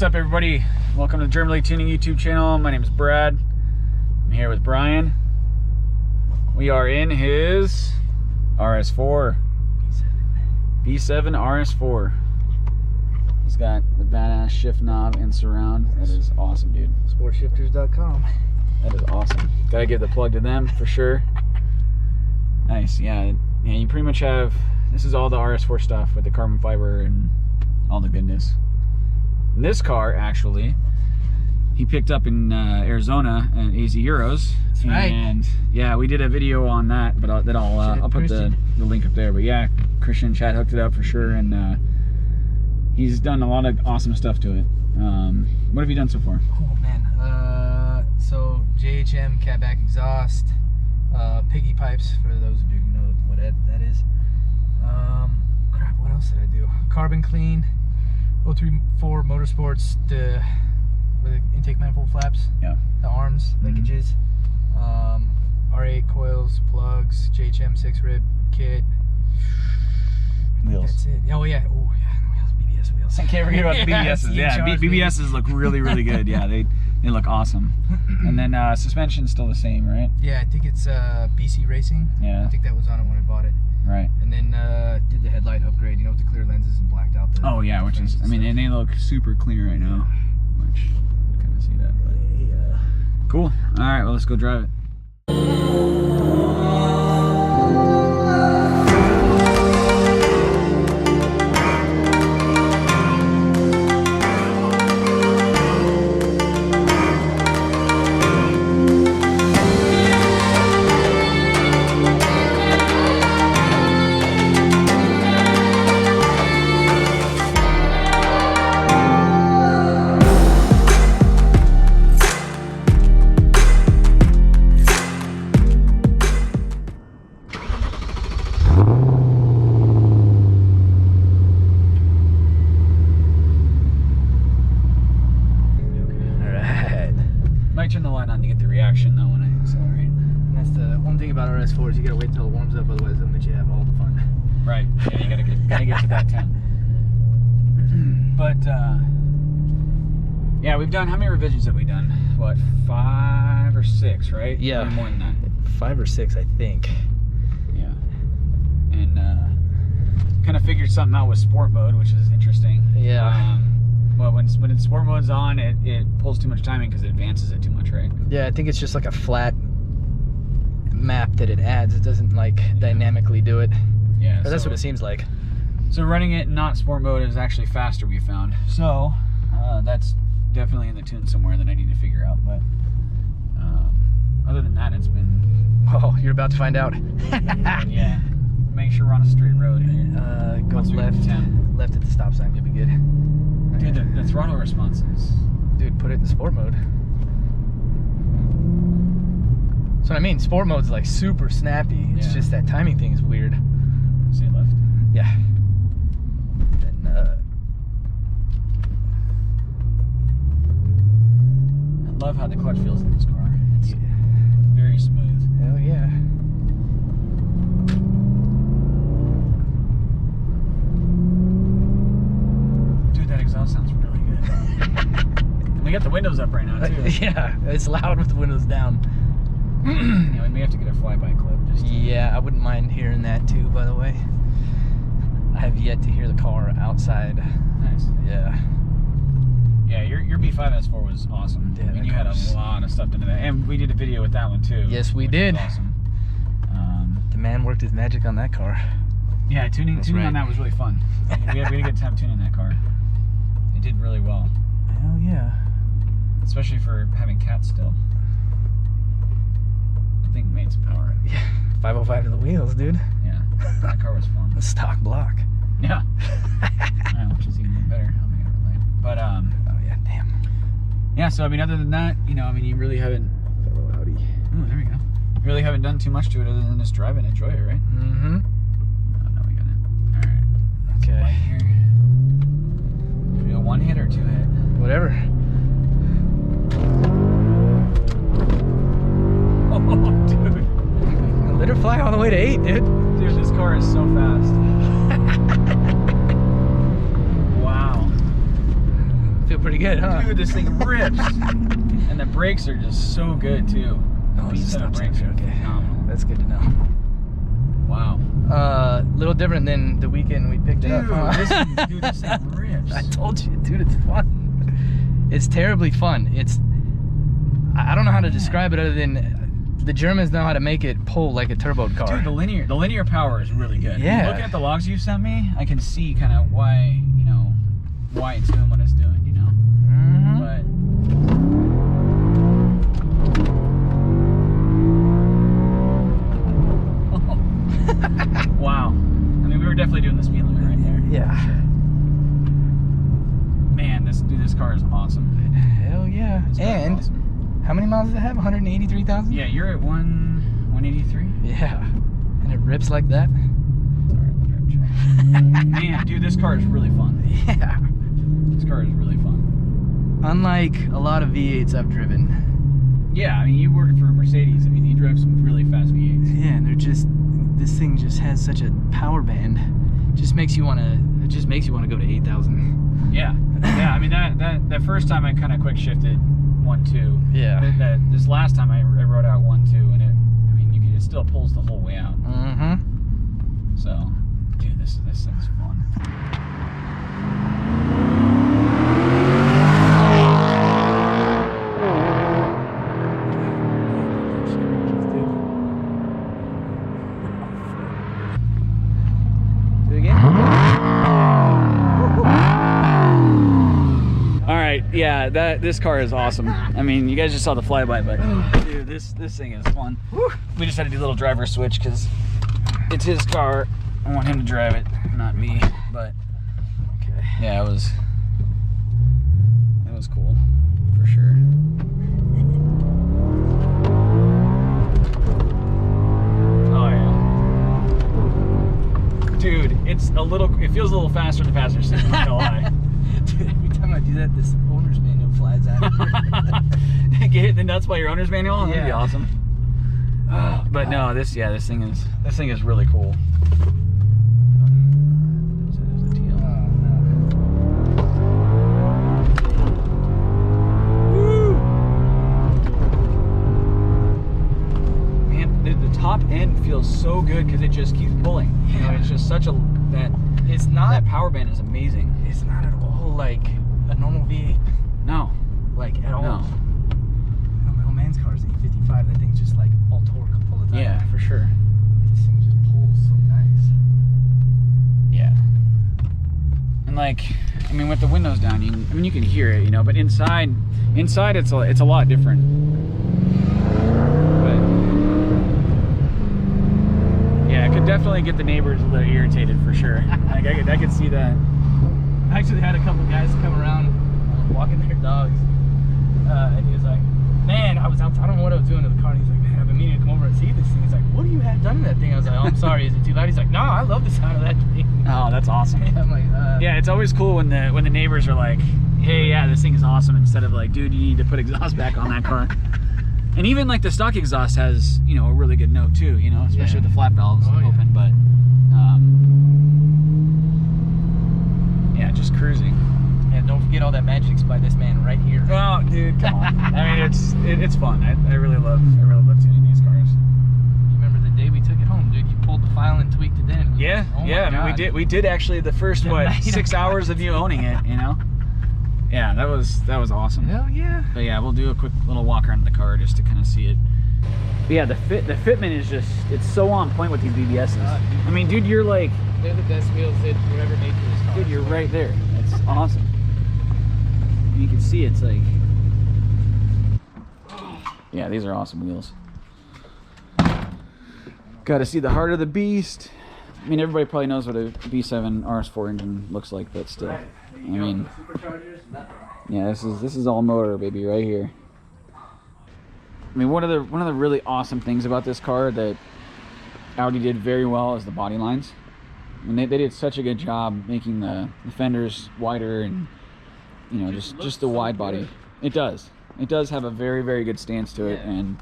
up, everybody? Welcome to the German League Tuning YouTube channel. My name is Brad. I'm here with Brian. We are in his RS4. B7 RS4. He's got the badass shift knob and surround. That is awesome, dude. Sportshifters.com. That is awesome. Gotta give the plug to them for sure. Nice, yeah. Yeah, you pretty much have, this is all the RS4 stuff with the carbon fiber and all the goodness. And this car, actually, he picked up in Arizona at AZ Euros. That's right. And yeah, we did a video on that, but I'll put the link up there. But yeah, Christian Chad hooked it up for sure, and he's done a lot of awesome stuff to it. What have you done so far? Oh man, so JHM Catback exhaust, piggy pipes for those of you who know what that is. Crap, what else did I do? Carbon clean, 034 Motorsports, with the intake manifold flaps, Yeah. the arms, linkages, R8 coils, plugs, JHM 6 rib kit. Wheels. That's it. Oh yeah, wheels, BBS wheels. I can't forget about the BBSs. Yeah, CHRs, BBSs look really good. Yeah, they look awesome. And then suspension's still the same, right? Yeah, I think it's BC Racing. Yeah. I think that was on it when I bought it. Right. And then did the headlight upgrade, you know, with the clear lenses and blacked out the. Oh yeah, which is, I mean, and they look super clear right now. Which you kind of see that, but Yeah. cool. All right, well, let's go drive it. Might turn the light on to get the reaction though when I accelerate. And that's the one thing about RS4 is you gotta wait until it warms up, otherwise they'll let you have all the fun. Right. Yeah, you gotta get to that 10. But yeah, we've done, how many revisions have we done? What, 5 or 6, right? Yeah. Maybe more than that. 5 or 6, I think. Yeah. And kind of figured something out with sport mode, which is interesting. Yeah. Well, when sport mode's on, it pulls too much timing because it advances it too much, right? Yeah, I think it's just like a flat map that it adds. It doesn't like dynamically do it. Yeah. Or that's what it seems like. So running it not sport mode is actually faster, we found. So that's definitely in the tune somewhere that I need to figure out. But other than that, it's been. Oh, you're about to find out. Yeah. Make sure we're on a straight road here. Go Once we get left. to 10. Left at the stop sign, you'll be good. Dude, the throttle response is. Dude, put it in sport mode. That's what I mean. Sport mode's like super snappy. It's Yeah. just that timing thing is weird. See left. Yeah. Then I love how the clutch feels in this car. It's very smooth. hell yeah. Dude, that exhaust sounds really good. And we got the windows up right now too. Yeah, it's loud with the windows down. Yeah, we may have to get a flyby clip just to... Yeah, I wouldn't mind hearing that too, by the way. I have yet to hear the car outside. Nice. Yeah. Yeah, your B5 S4 was awesome. Yeah, I mean, that you had a car's- lot of stuff into that, and we did a video with that one too. Yes, we which did. was awesome. The man worked his magic on that car. Yeah, tuning That's on right. that was really fun. we had a good time tuning that car. It did really well, Hell yeah. especially for having cats still. I think it made some power. Yeah. 505 to the wheels, dude. Yeah, that car was fun. A stock block. Yeah. Which is even better. I'll make it relate. But Oh yeah, damn. yeah. So I mean, other than that, you know, I mean, you really haven't. Fellow Audi. Oh, there we go. You really haven't done too much to it other than just drive it and enjoy it, right? Mm-hmm. Oh no, we got it. All right. Okay. Light here. Should we go 1 hit or 2 hit? Whatever. Oh, dude. Let her fly all the way to 8, dude. Dude, this car is so fast. Wow. Feel pretty pretty good, huh? Dude, this thing rips. And the brakes are just so good too. Oh, it's B7 not brakes are okay. phenomenal. That's good to know. Wow. Little different than the weekend we picked it up. Huh? This thing rips. I told you, dude, it's fun. It's terribly fun. I don't know how to describe it other than the Germans know how to make it pull like a turbo car. Dude, the linear power is really good. Yeah. Looking at the logs you sent me, I can see kind of why, why it's doing what it's doing, Mm-hmm. But wow. I mean, we were definitely doing the speed limit right there. Yeah. Sure. Man, this car is awesome. Hell yeah. And awesome. How many miles does it have? 183,000? Yeah, you're at 183. Yeah. And it rips like that? Man, dude, this car is really fun. Yeah. This car is really fun. Unlike a lot of V8s I've driven. Yeah, I mean, you work for Mercedes. I mean, you drive some really fast V8s. Yeah, and this thing just has such a power band. It just makes you want to go to 8,000. Yeah. Yeah, I mean, that first time I kind of quick shifted 1.2. Yeah. This last time I rode out 1.2, and it still pulls the whole way out. Mm-hmm. So, dude, this thing's fun. Do it again. All right, yeah, this car is awesome. I mean, you guys just saw the flyby, but dude, this thing is fun. We just had to do a little driver switch because it's his car. I want him to drive it, not me. But Okay. yeah, it was cool for sure. Oh yeah, dude, it feels a little faster in the passenger seat. I'm not gonna lie. Dude, every time I do that, this owner's manual flies out. Get hit in the nuts by your owner's manual? That'd be Yeah. awesome. But no, this thing is really cool. Man, the top end feels so good because it just keeps pulling. It's just such that power band is amazing. It's not at all like a normal V8. No. Like at all. No. My old man's car is 855. That thing's just like all torque all the time. Yeah, for sure. This thing just pulls so nice. Yeah. And like, I mean, with the windows down, you can hear it, but inside it's a lot different. But yeah, it could definitely get the neighbors a little irritated for sure. Like I could see that. I actually had a couple guys come around walking their dogs, and he was like, "Man, I was out. I don't know what I was doing to the car." And he's like, "Man, I've been meaning to come over and see this thing." He's like, "What do you have done to that thing?" I was like, "Oh, I'm sorry. Is it too loud?" He's like, "No, I love the sound of that thing." Oh, that's awesome. I'm like, Yeah, it's always cool when the neighbors are like, "Hey, yeah, this thing is awesome," instead of like, "Dude, you need to put exhaust back on that car." And even like the stock exhaust has, a really good note too, especially with the flap valves open. But yeah, just cruising. and don't forget all that magic by this man right here. Oh, dude, come on. I mean, it's fun. I really love tuning these cars. You remember the day we took it home, dude? You pulled the file and tweaked it in. Yeah, Oh my yeah. I mean, God. we did actually the first what 6 hours of you owning it. Yeah, that was awesome. Hell yeah. But yeah, we'll do a quick little walk around the car just to kind of see it. But yeah, the fitment is it's so on point with these BBSs. I mean, dude, you're like, They're the best wheels that were ever made for this car. dude, you're right there. It's awesome. And you can see it's like, yeah, these are awesome wheels. Got to see the heart of the beast. I mean, everybody probably knows what a B7 RS4 engine looks like, but still, I mean, yeah, this is all motor, baby, right here. I mean, one of the really awesome things about this car that Audi did very well is the body lines. I mean, they did such a good job making the fenders wider and just the wide body. It does have a very, very good stance to it, and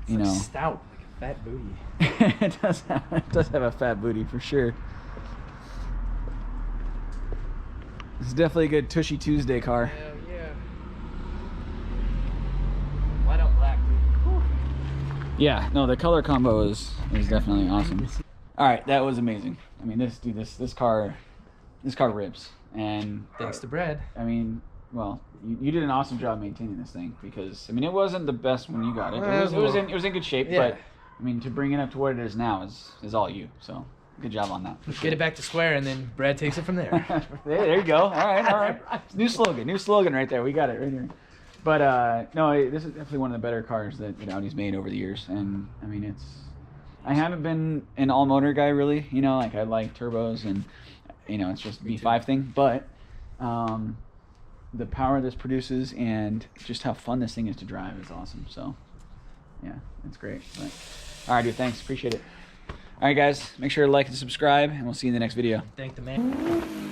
It's like stout, like a fat booty. it does have a fat booty for sure. It's definitely a good Tushy Tuesday car. Hell Yeah, no, the color combo is definitely awesome. All right, that was amazing. I mean, this car rips. And Thanks to Brad. I mean, well, you did an awesome job maintaining this thing, because I mean, it wasn't the best when you got it. It was in good shape, Yeah. but I mean, to bring it up to what it is now is all you. So good job on that. Get it back to square, and then Brad takes it from there. There you go. All right. New slogan right there. We got it right here. But no, this is definitely one of the better cars that Audi's made over the years. And I mean, I haven't been an all motor guy really. You know, like I like turbos, and it's just V5 thing. But the power this produces and just how fun this thing is to drive is awesome. So yeah, it's great. But, all right, dude. Thanks. Appreciate it. All right, guys. Make sure to like and subscribe, and we'll see you in the next video. Thank the man.